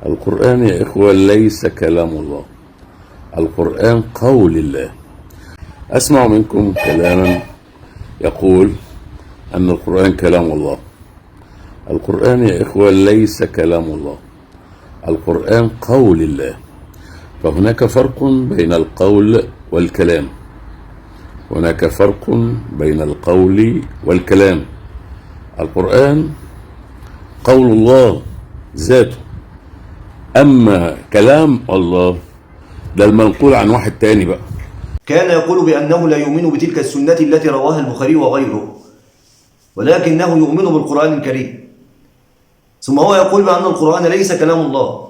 القرآن يا إخوة ليس كلام الله، القرآن قول الله. أسمع منكم كلاما يقول أن القرآن كلام الله. القرآن يا إخوة ليس كلام الله، القرآن قول الله. فهناك فرق بين القول والكلام، هناك فرق بين القول والكلام. القرآن قول الله ذاته، أما كلام الله ده المنقول عن واحد تاني بقى. كان يقول بأنه لا يؤمن بتلك السنة التي رواها البخاري وغيره، ولكنه يؤمن بالقرآن الكريم. ثم هو يقول بأن القرآن ليس كلام الله،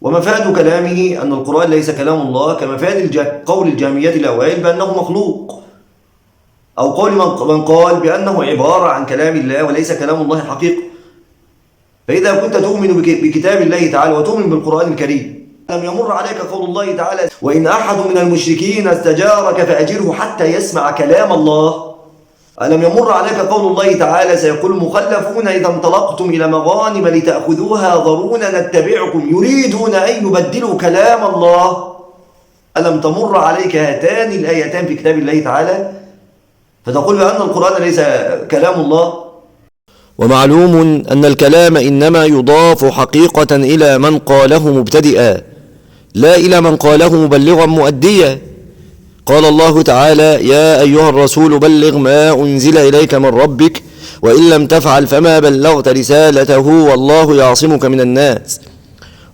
ومفاد كلامه أن القرآن ليس كلام الله كمفاد قول الجهمية الأوائل بأنه مخلوق، أو قول من قال بأنه عبارة عن كلام الله وليس كلام الله حقيقة. فإذا كنت تؤمن بكتاب الله تعالى وتؤمن بالقرآن الكريم، لم يمر عليك قول الله تعالى: وإن أحد من المشركين استجارك فأجره حتى يسمع كلام الله. ألم يمر عليك قول الله تعالى: سيقول المخلفون إذا انطلقتم إلى مغانم لتأخذوها ذرونا نتبعكم يريدون أن يبدلوا كلام الله. ألم تمر عليك هاتان الآيتان في كتاب الله تعالى فتقول بأن القرآن ليس كلام الله؟ ومعلوم أن الكلام إنما يضاف حقيقة إلى من قاله مبتدئا، لا إلى من قاله مبلغا مؤديا. قال الله تعالى: يا أيها الرسول بلغ ما أنزل إليك من ربك وإن لم تفعل فما بلغت رسالته والله يعصمك من الناس.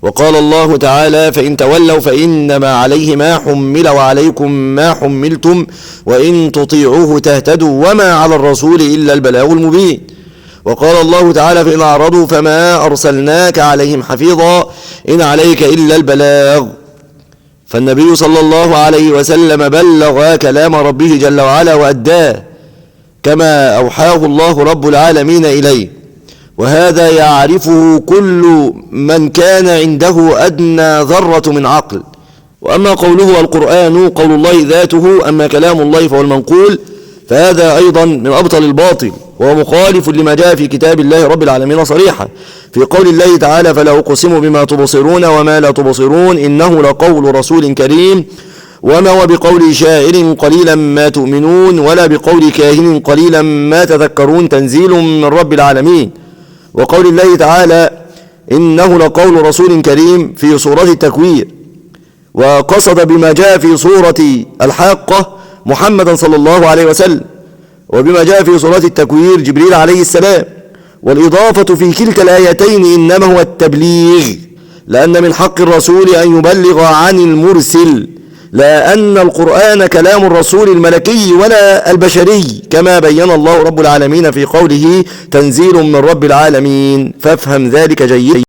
وقال الله تعالى: فإن تولوا فإنما عليه ما حمل وعليكم ما حملتم وإن تطيعوه تهتدوا وما على الرسول إلا البلاغ المبين. وقال الله تعالى: فإن أعرضوا فما أرسلناك عليهم حفيظا إن عليك إلا البلاغ. فالنبي صلى الله عليه وسلم بلغ كلام ربه جل وعلا وأداه كما أوحاه الله رب العالمين إليه، وهذا يعرفه كل من كان عنده أدنى ذرة من عقل. وأما قوله القرآن قول الله ذاته، أما كلام الله فهو المنقول، فهذا أيضا من أبطل الباطل، وهو مخالف لما جاء في كتاب الله رب العالمين صريحا في قول الله تعالى: فلا أقسم بما تبصرون وما لا تبصرون إنه لقول رسول كريم وما هو بقول شاعر قليلا ما تؤمنون ولا بقول كاهن قليلا ما تذكرون تنزيل من رب العالمين. وقول الله تعالى: إنه لقول رسول كريم في سورة التكوير، وقصد بما جاء في سورة الحاقة محمدا صلى الله عليه وسلم، وبما جاء في سورة التكوير جبريل عليه السلام. والإضافة في كلتا الآيتين إنما هو التبليغ، لأن من حق الرسول أن يبلغ عن المرسل، لا أن القرآن كلام الرسول الملكي ولا البشري، كما بين الله رب العالمين في قوله: تنزيل من رب العالمين. فافهم ذلك جيدا.